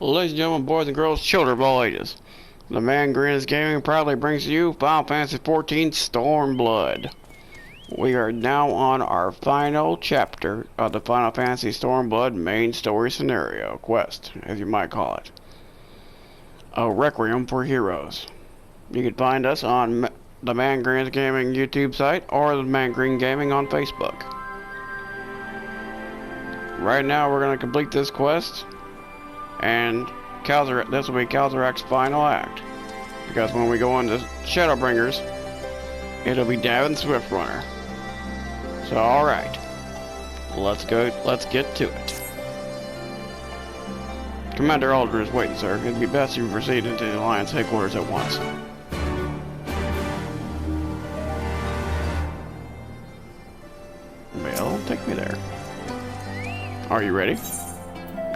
Ladies and gentlemen, boys and girls, children of all ages, the Man Grins Gaming proudly brings to you Final Fantasy XIV Stormblood. We are now on our final chapter of the Final Fantasy Stormblood main story scenario, quest, as you might call it. A Requiem for Heroes. You can find us on the Man Grins Gaming YouTube site or the Man Green Gaming on Facebook. Right now we're going to complete this quest, and this will be Calzarak's final act. Because when we go into Shadowbringers, it'll be Davin Swiftrunner. So alright, let's get to it. Commander Aldrin is waiting, sir. It'd be best if you proceed into the Alliance headquarters at once. Well, take me there. Are you ready?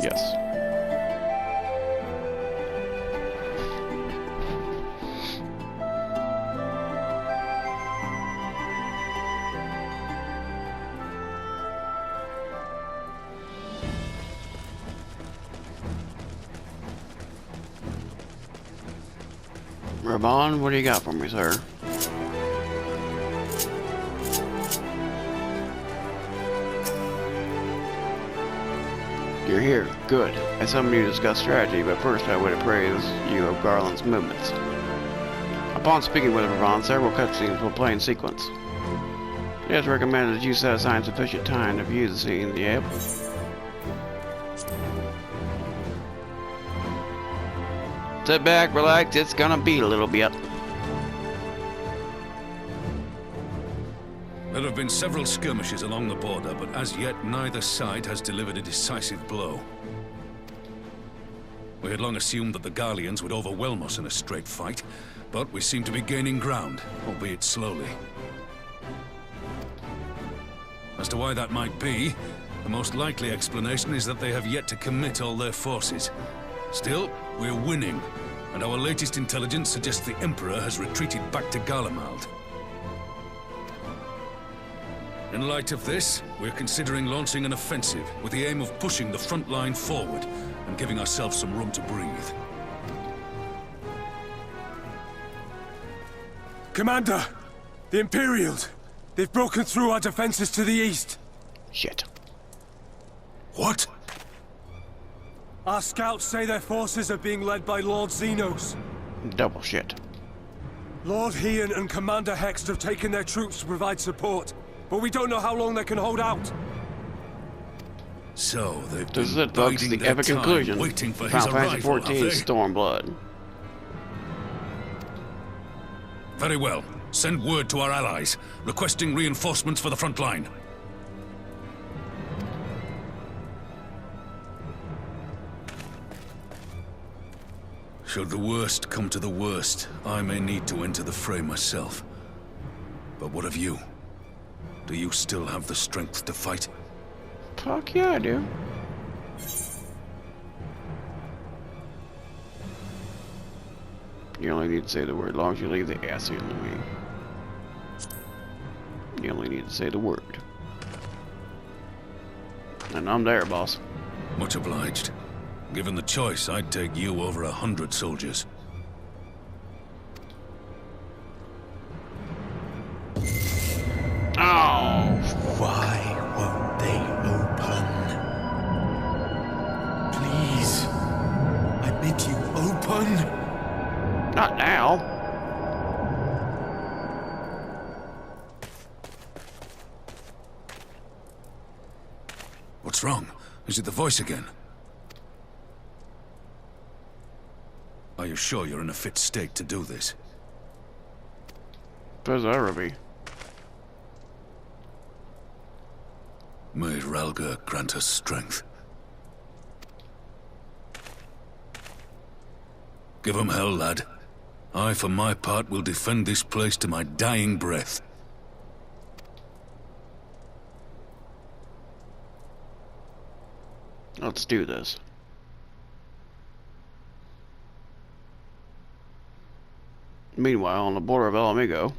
Yes. Raban, what do you got for me, sir? You're here. Good. I summoned you to discuss strategy, but first I would appraise you of Garland's movements. Upon speaking with Raban, several cutscenes will play in sequence. It is recommended that you set aside sufficient time to view the scene. Yep. Sit back, relax, it's gonna be a little bit. There have been several skirmishes along the border, but as yet neither side has delivered a decisive blow. We had long assumed that the Garleans would overwhelm us in a straight fight, but we seem to be gaining ground, albeit slowly. As to why that might be, the most likely explanation is that they have yet to commit all their forces. Still, we're winning, and our latest intelligence suggests the Emperor has retreated back to Garlemald. In light of this, we're considering launching an offensive with the aim of pushing the front line forward and giving ourselves some room to breathe. Commander! The Imperials! They've broken through our defenses to the east! Shit. What? Our scouts say their forces are being led by Lord Xenos. Double shit. Lord Heian and Commander Hext have taken their troops to provide support, but we don't know how long they can hold out. So they've This is been it, folks. biding The their epic time, conclusion. waiting for his Final Fantasy arrival, XIV have they? Stormblood. Very well. Send word to our allies, requesting reinforcements for the front line. Should the worst come to the worst, I may need to enter the fray myself. But what of you? Do you still have the strength to fight? Fuck yeah, I do. You only need to say the word as long as you leave the ass in the way. You only need to say the word. And I'm there, boss. Much obliged. Given the choice, I'd take you over 100 soldiers. Oh! Why won't they open? Please, I bid you open. Not now. What's wrong? Is it the voice again? Are you sure you're in a fit state to do this? Does ever be. May Ralga grant us strength. Give 'em hell, lad. I, for my part, will defend this place to my dying breath. Let's do this. Meanwhile, on the border of El Amigo,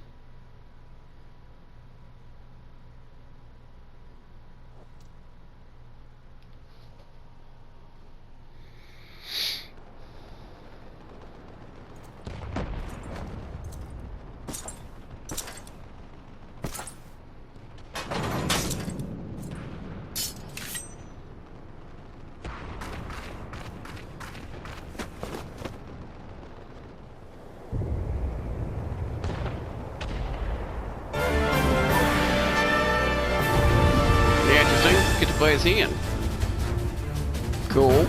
place he in? Cool.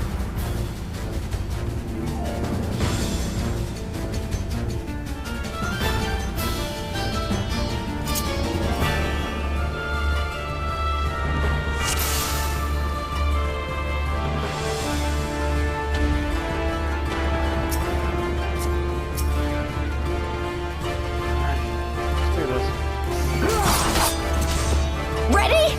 Ready?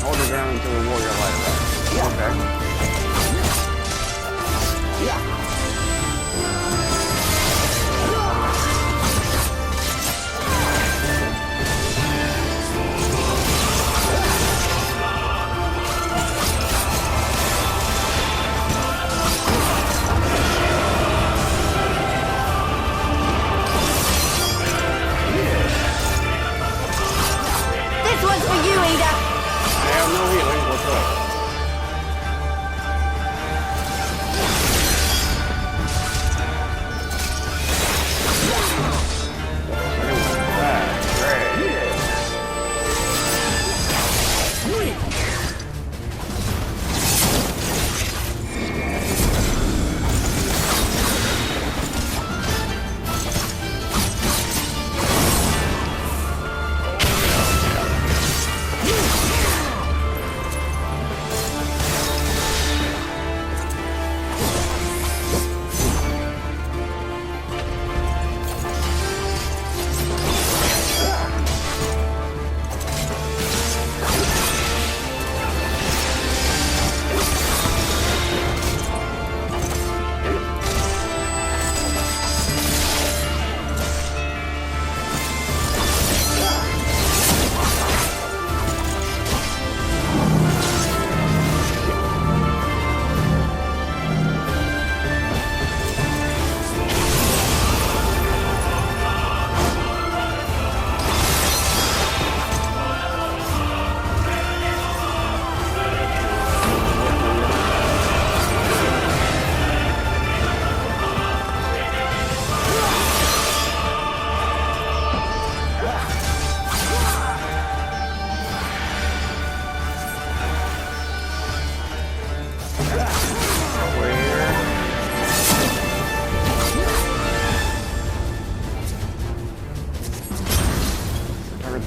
Hold it down until the warrior light up. Okay. This one's for you, Ada. I have no healing. What's up?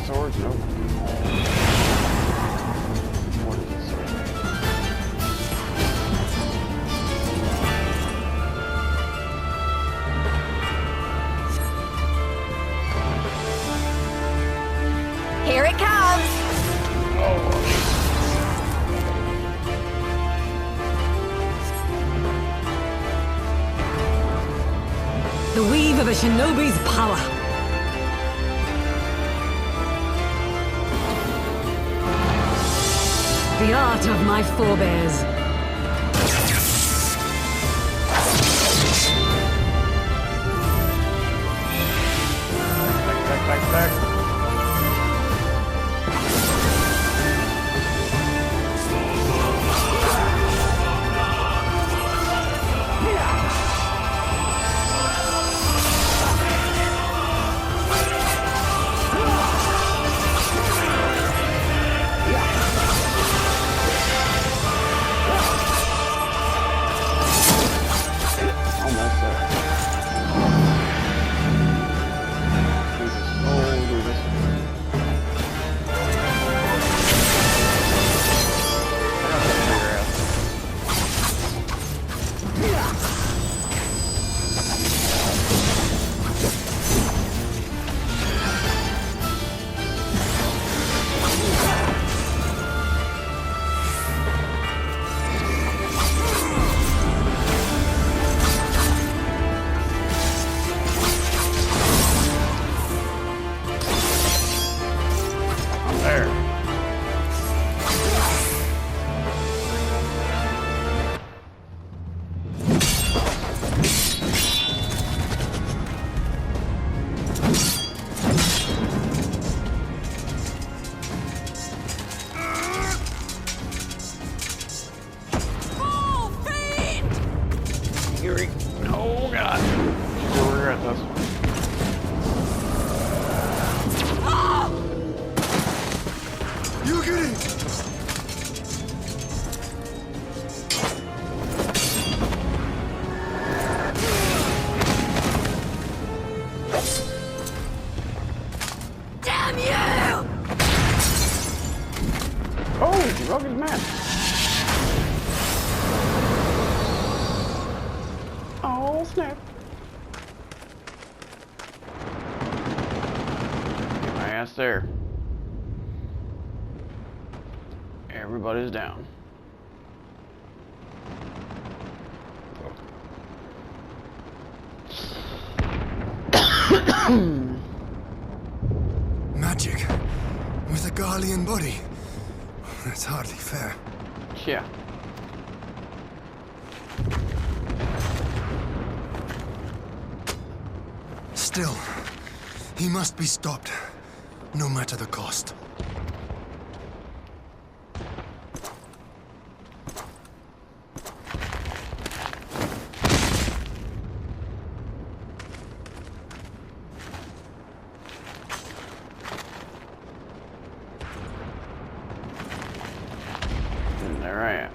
Swords? Nope. What is this sword? Here it comes. The weave of a shinobi's power. The art of my forebears. Back. he broke his mask. Oh, snap. Get my ass there. Everybody's down. Magic? With a Garlean body? That's hardly fair. Yeah. Still, he must be stopped, no matter the cost. And there I am.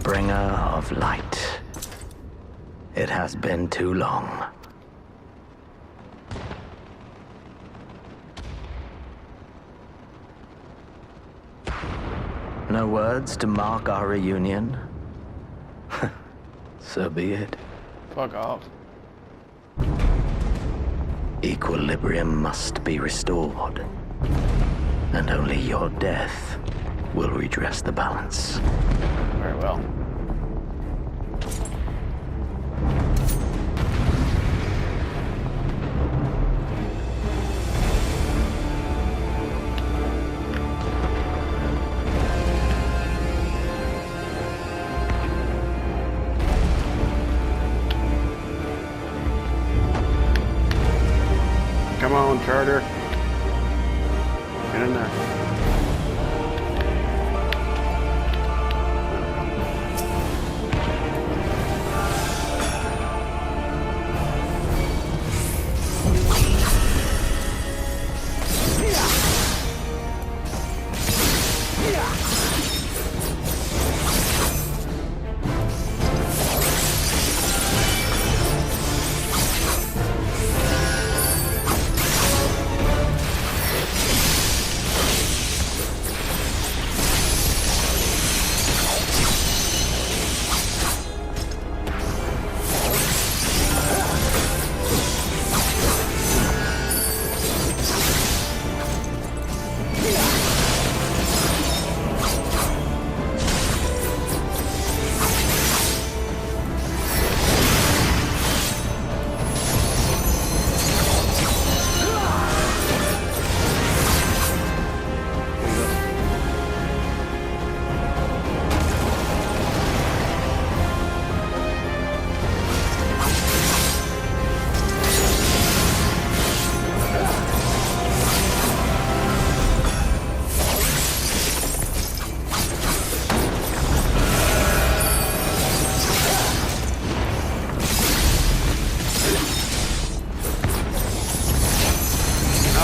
Bringer of light. It has been too long. No words to mark our reunion? So be it. Fuck off. Equilibrium must be restored. And only your death will redress the balance. Very well. Come on, Charter. Get in there.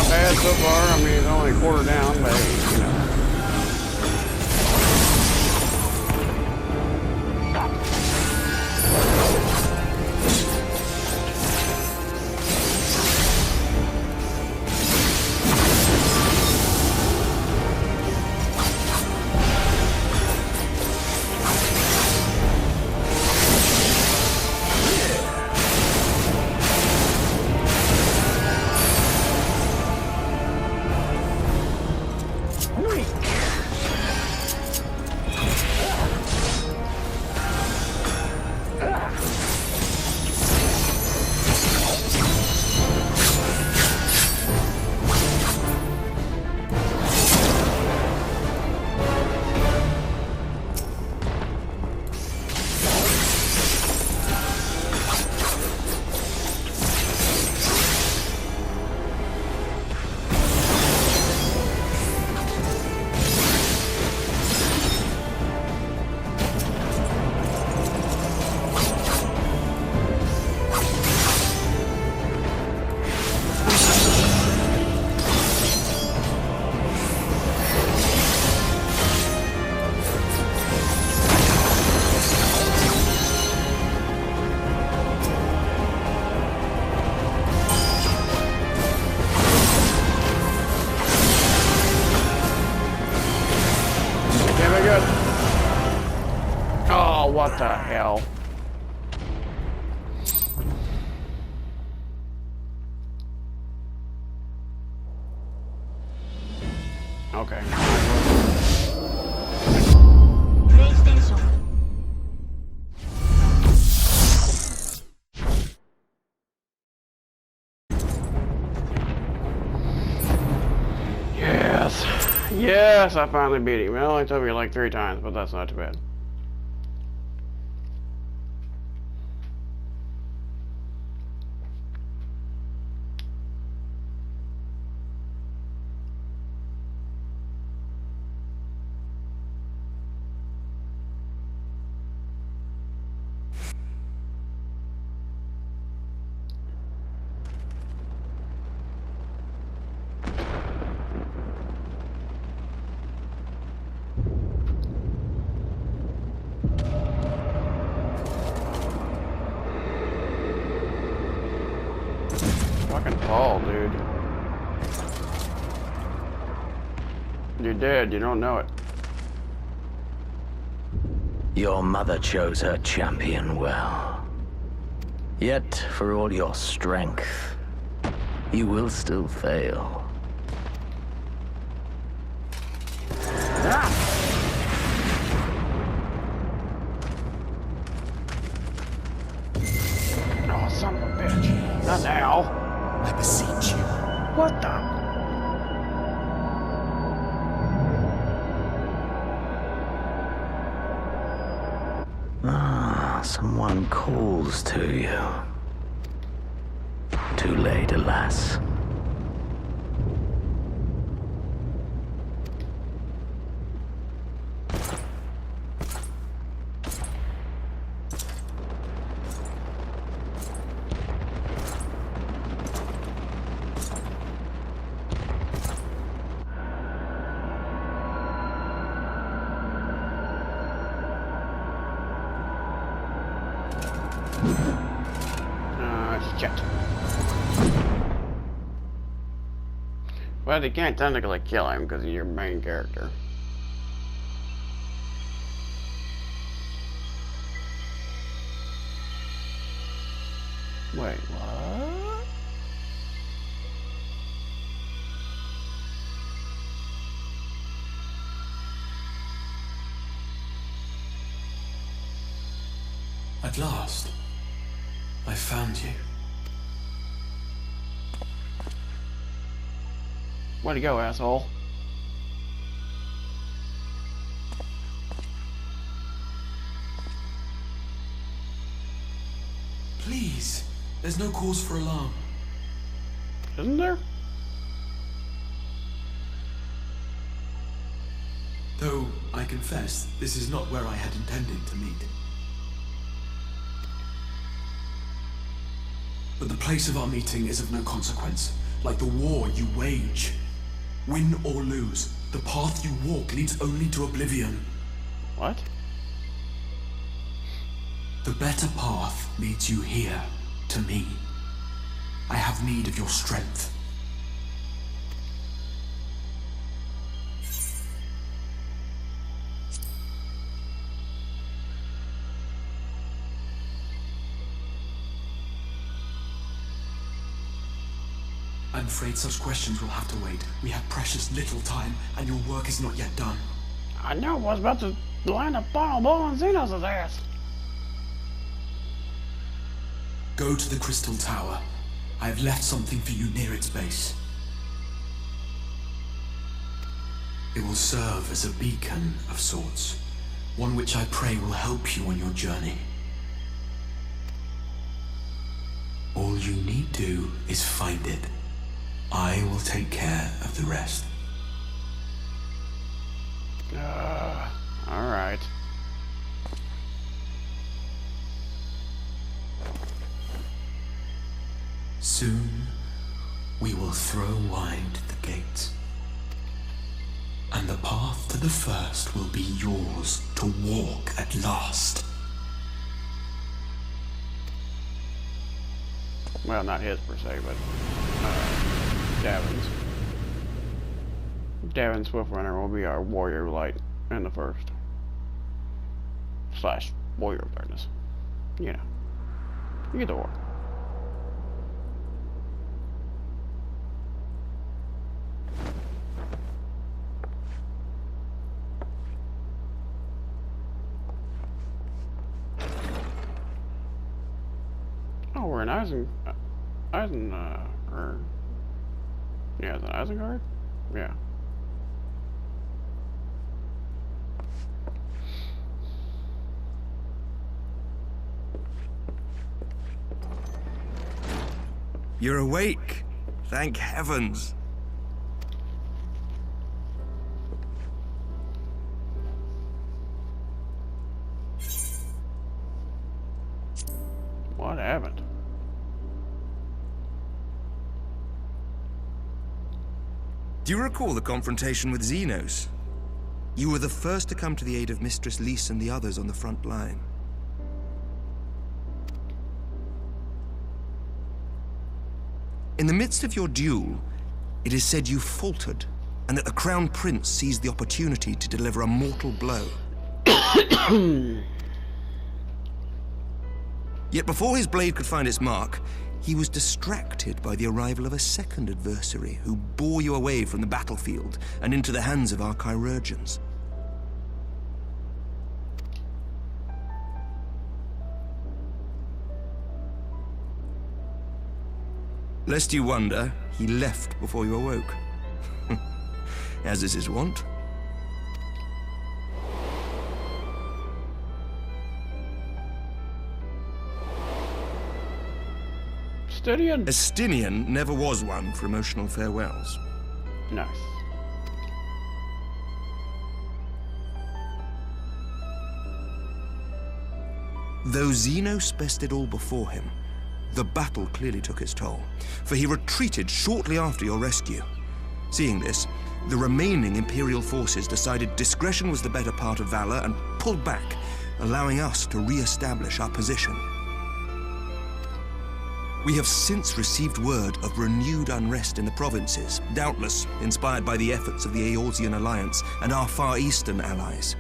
Bad so far. I mean, it's only a quarter down, but you know. hell? Okay. Yes. Yes, I finally beat him. It only took me like 3 times, but that's not too bad. Fucking Paul, dude. You're dead, you don't know it. Your mother chose her champion well. Yet, for all your strength, you will still fail. Oh, son of a bitch. Not now. I beseech you. What the? Someone calls to you. Too late, alas. Shit. Well, you can't technically kill him because he's your main character. Wait, what? At last, I found you. Way to go, asshole. Please, there's no cause for alarm. Isn't there? Though, I confess, this is not where I had intended to meet. But the place of our meeting is of no consequence, like the war you wage. Win or lose, the path you walk leads only to oblivion. What? The better path leads you here, to me. I have need of your strength. I'm afraid such questions will have to wait. We have precious little time, and your work is not yet done. I know, I was about to land a final blow on Xenos' ass. Go to the Crystal Tower. I have left something for you near its base. It will serve as a beacon of sorts, one which I pray will help you on your journey. All you need do is find it. I will take care of the rest. Alright. Soon, we will throw wide the gates. And the path to the first will be yours to walk at last. Well, not his per se, but Davin's. Davin Swiftrunner will be our warrior light in the first. / warrior of darkness. You know. Either or. Oh, we're in yeah, is it Isengard? Yeah. You're awake. Thank heavens. What happened? Do you recall the confrontation with Xenos? You were the first to come to the aid of Mistress Lys and the others on the front line. In the midst of your duel, it is said you faltered, and that the Crown Prince seized the opportunity to deliver a mortal blow. Yet before his blade could find its mark, he was distracted by the arrival of a second adversary who bore you away from the battlefield and into the hands of our chirurgeons. Lest you wonder, he left before you awoke. As is his wont. Estinian never was one for emotional farewells. Nice. Though Xenos bested all before him, the battle clearly took its toll, for he retreated shortly after your rescue. Seeing this, the remaining Imperial forces decided discretion was the better part of valor and pulled back, allowing us to re-establish our position. We have since received word of renewed unrest in the provinces, doubtless inspired by the efforts of the Eorzean Alliance and our Far Eastern allies.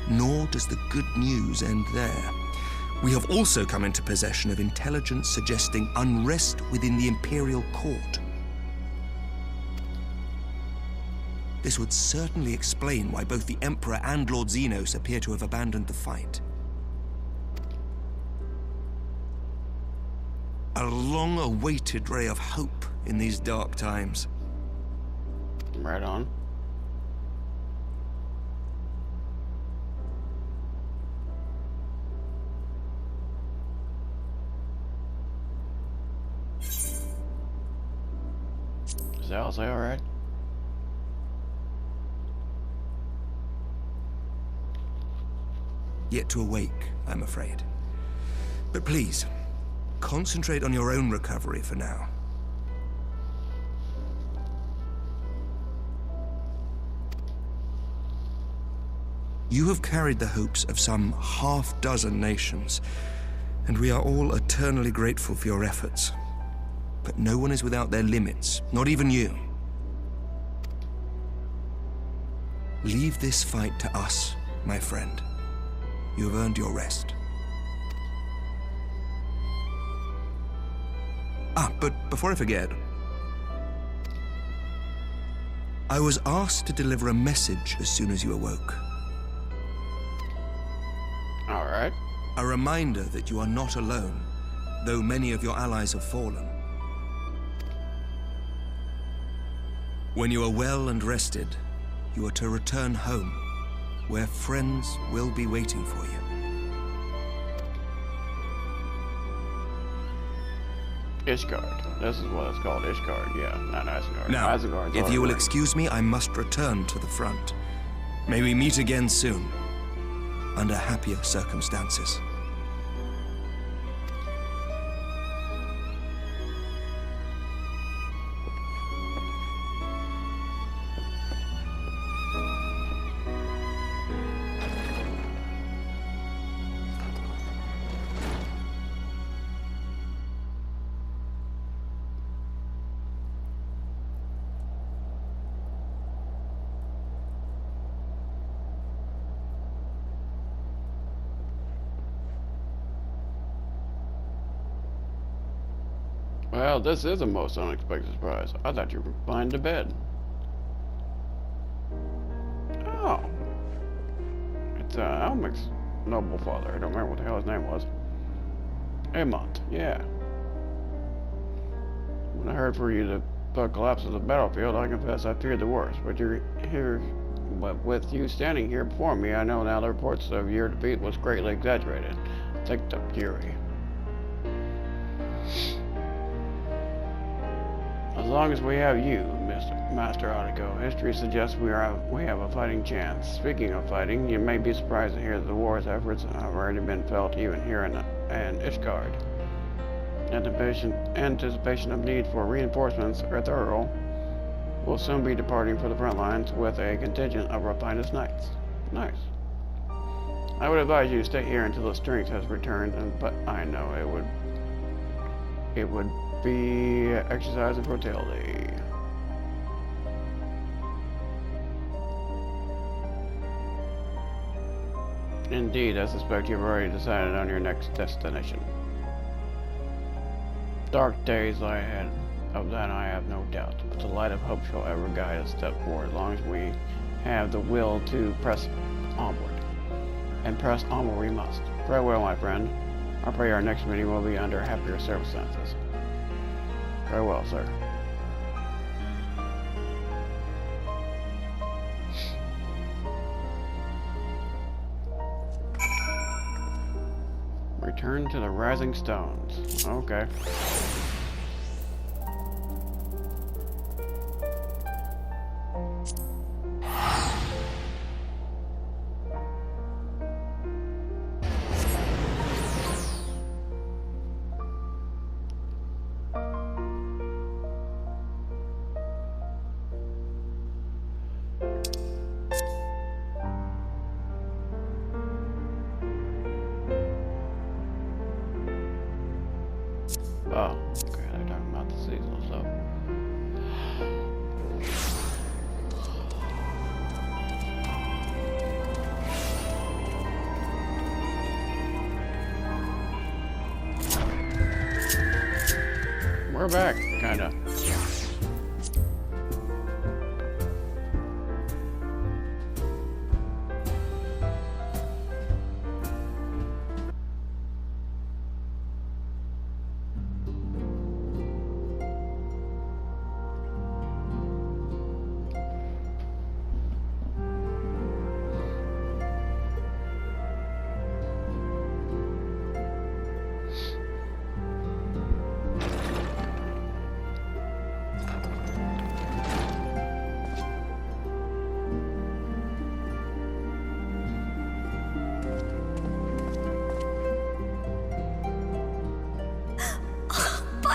Nor does the good news end there. We have also come into possession of intelligence suggesting unrest within the Imperial Court. This would certainly explain why both the Emperor and Lord Xenos appear to have abandoned the fight. A long-awaited ray of hope in these dark times. Right on. Is that also alright? Yet to awake, I'm afraid. But please, concentrate on your own recovery for now. You have carried the hopes of some half-dozen nations, and we are all eternally grateful for your efforts. But no one is without their limits, not even you. Leave this fight to us, my friend. You have earned your rest. But before I forget, I was asked to deliver a message as soon as you awoke. All right. A reminder that you are not alone, though many of your allies have fallen. When you are well and rested, you are to return home, where friends will be waiting for you. Ishgard. This is what it's called, Ishgard. Yeah, not Isengard. Now, Isengard's if you will right. excuse me, I must return to the front. May we meet again soon, under happier circumstances. Well, this is a most unexpected surprise. I thought you were flying to bed. Oh. It's Elmic's noble father. I don't remember what the hell his name was. Amont, yeah. When I heard for you the collapse of the battlefield, I confess I feared the worst. But with you standing here before me, I know now the reports of your defeat was greatly exaggerated. Take the fury. As long as we have you, Master Ottico, history suggests we have a fighting chance. Speaking of fighting, you may be surprised to hear that the war's efforts have already been felt even here in Ishgard. Anticipation of need for reinforcements, Earthurl will soon be departing for the front lines with a contingent of our finest knights. Nice. I would advise you to stay here until the strength has returned, but I know it would be exercise in fertility. Indeed, I suspect you've already decided on your next destination. Dark days lie ahead, of that I have no doubt, but the light of hope shall ever guide us step forward, as long as we have the will to press onward. And press onward we must. Farewell, my friend. I pray our next meeting will be under happier circumstances. Farewell, sir. Return to the Rising Stones. Okay. Oh, okay, they're talking about the seasonal stuff. We're back, kinda.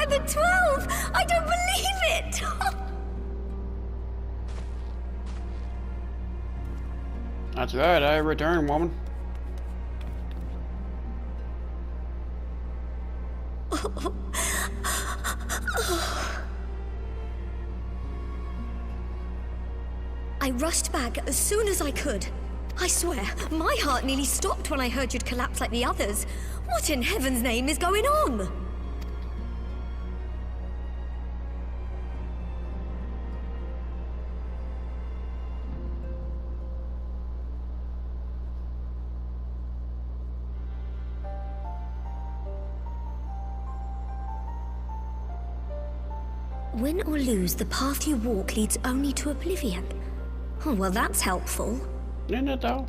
The 12! I don't believe it! That's right, I return, woman. I rushed back as soon as I could. I swear, my heart nearly stopped when I heard you'd collapsed like the others. What in heaven's name is going on? Win or lose, the path you walk leads only to oblivion. Oh, well, that's helpful. Isn't it, though?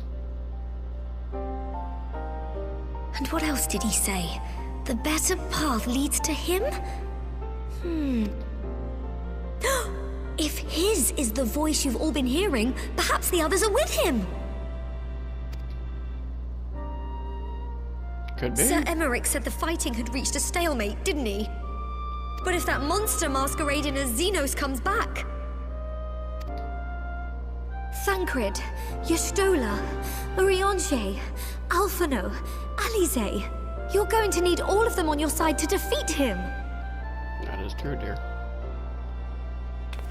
And what else did he say? The better path leads to him? If his is the voice you've all been hearing, perhaps the others are with him. Could be. Sir Emmerich said the fighting had reached a stalemate, didn't he? But if that monster masquerading as Xenos comes back... Thancred, Yestola, Urianger, Alphano, Alize. You're going to need all of them on your side to defeat him. That is true, dear.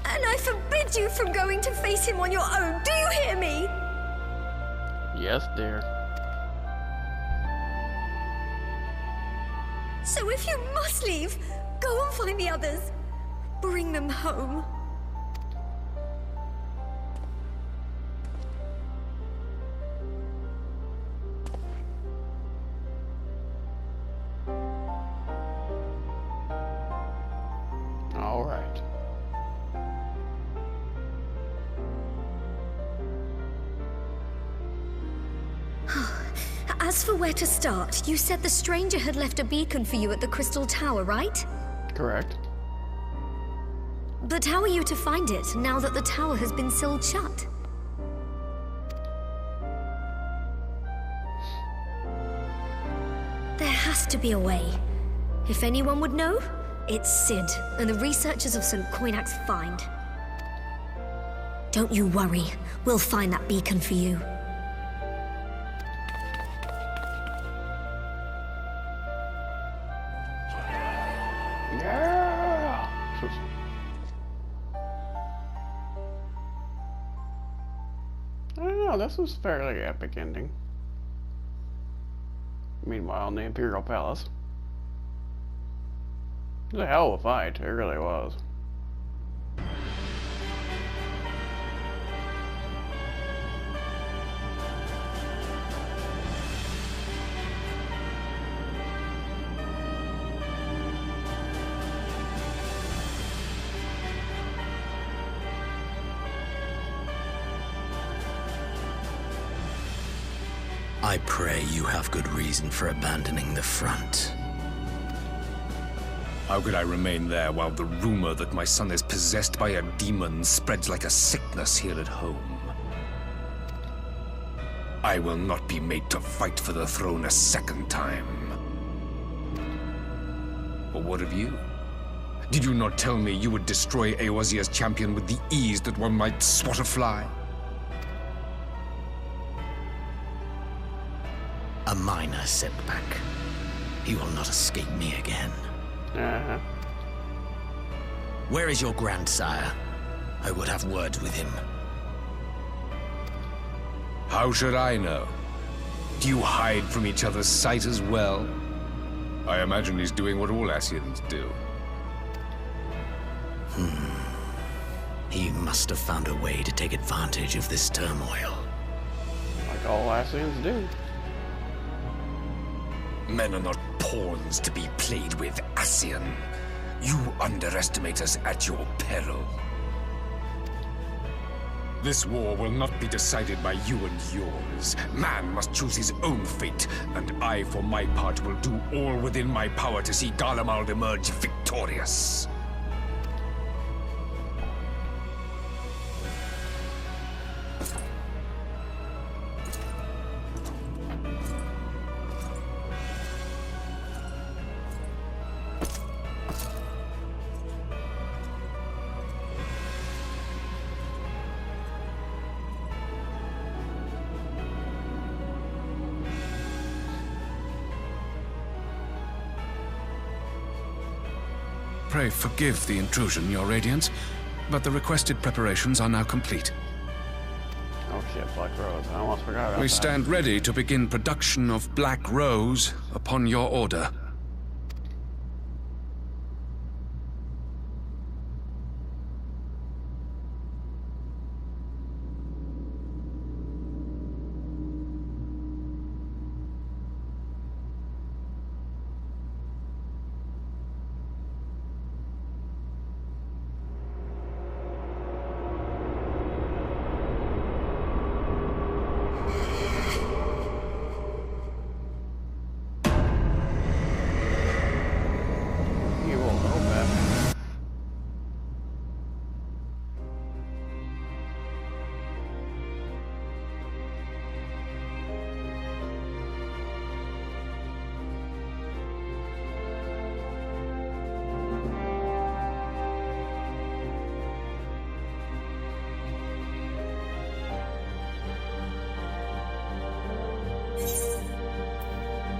And I forbid you from going to face him on your own. Do you hear me? Yes, dear. So if you must leave, go and find the others. Bring them home. All right. As for where to start, you said the stranger had left a beacon for you at the Crystal Tower, right? Correct. But how are you to find it, now that the tower has been sealed shut? There has to be a way. If anyone would know, it's Sid, and the researchers of St. Coinac's find. Don't you worry, we'll find that beacon for you. Yeah! I don't know, this was a fairly epic ending. Meanwhile, in the Imperial Palace. It was a hell of a fight, it really was. I pray you have good reason for abandoning the front. How could I remain there while the rumor that my son is possessed by a demon spreads like a sickness here at home? I will not be made to fight for the throne a second time. But what of you? Did you not tell me you would destroy Eorzea's champion with the ease that one might swat a fly? A minor setback. He will not escape me again. Where is your grandsire? I would have words with him. How should I know? Do you hide from each other's sight as well? I imagine he's doing what all Ascians do. He must have found a way to take advantage of this turmoil. Like all Ascians do. Men are not pawns to be played with, Ascian. You underestimate us at your peril. This war will not be decided by you and yours. Man must choose his own fate, and I, for my part, will do all within my power to see Garlemald emerge victorious. Pray forgive the intrusion, Your Radiance, but the requested preparations are now complete. Oh shit, Black Rose. I almost forgot about that. We stand ready to begin production of Black Rose upon your order.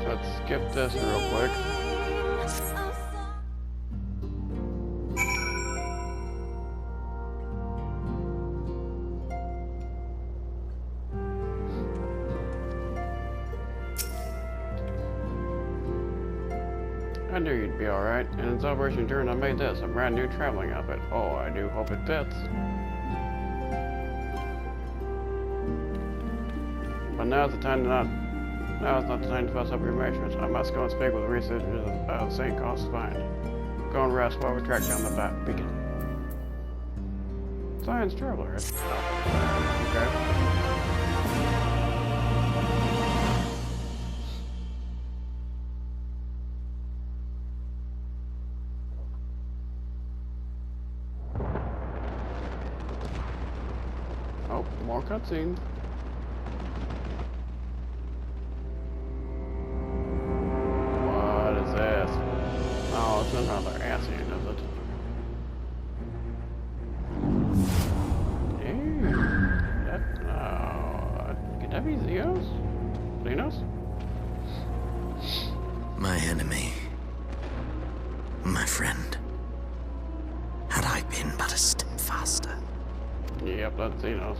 Let's skip this real quick. I knew you'd be alright, and in celebration of turn I made this, a brand new traveling outfit. Oh, I do hope it fits. But now's the time to now is not the time to fuss up your measurements. I must go and speak with researchers of St. Cost's Find. Go and rest while we track down the bat beacon. Science traveler. Okay. Oh, more cutscenes. What is this? Oh, it's another Asian, is it? Could that be Zenos? Zenos? My enemy. My friend. Had I been but a step faster. Yep, that's Zenos.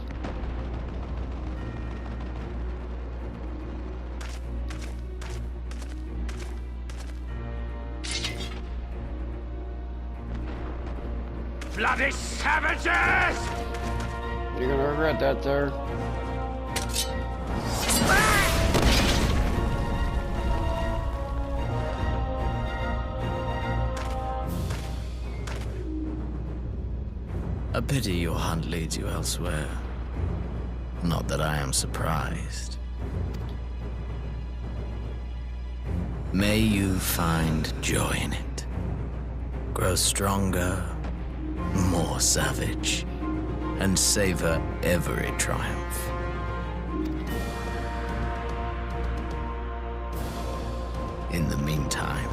Bloody savages! You're gonna regret that, sir. A pity your hunt leads you elsewhere. Not that I am surprised. May you find joy in it. Grow stronger, more savage, and savor every triumph. In the meantime,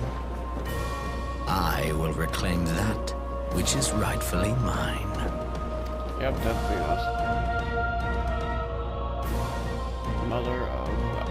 I will reclaim that which is rightfully mine. Yep, that's Zenos. Mother of Luck.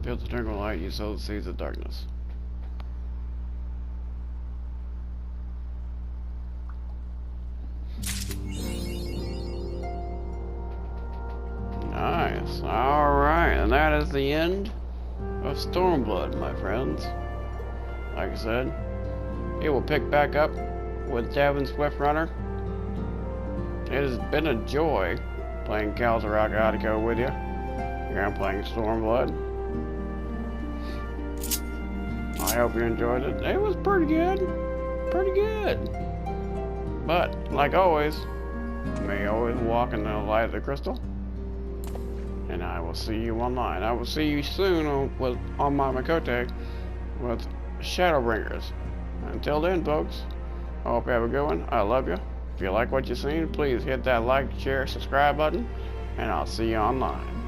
Build the eternal light, you sow the seeds of darkness. Nice. Alright, and that is the end of Stormblood, my friends. Like I said, it will pick back up with Davin Swiftrunner. It has been a joy playing Kalzarak Attico with you. Here I'm playing Stormblood. I hope you enjoyed it. It was pretty good. Pretty good. But, like always, may always walk in the light of the crystal. And I will see you online. I will see you soon on my Makote with Shadowbringers. Until then, folks, I hope you have a good one. I love you. If you like what you've seen, please hit that like, share, subscribe button. And I'll see you online.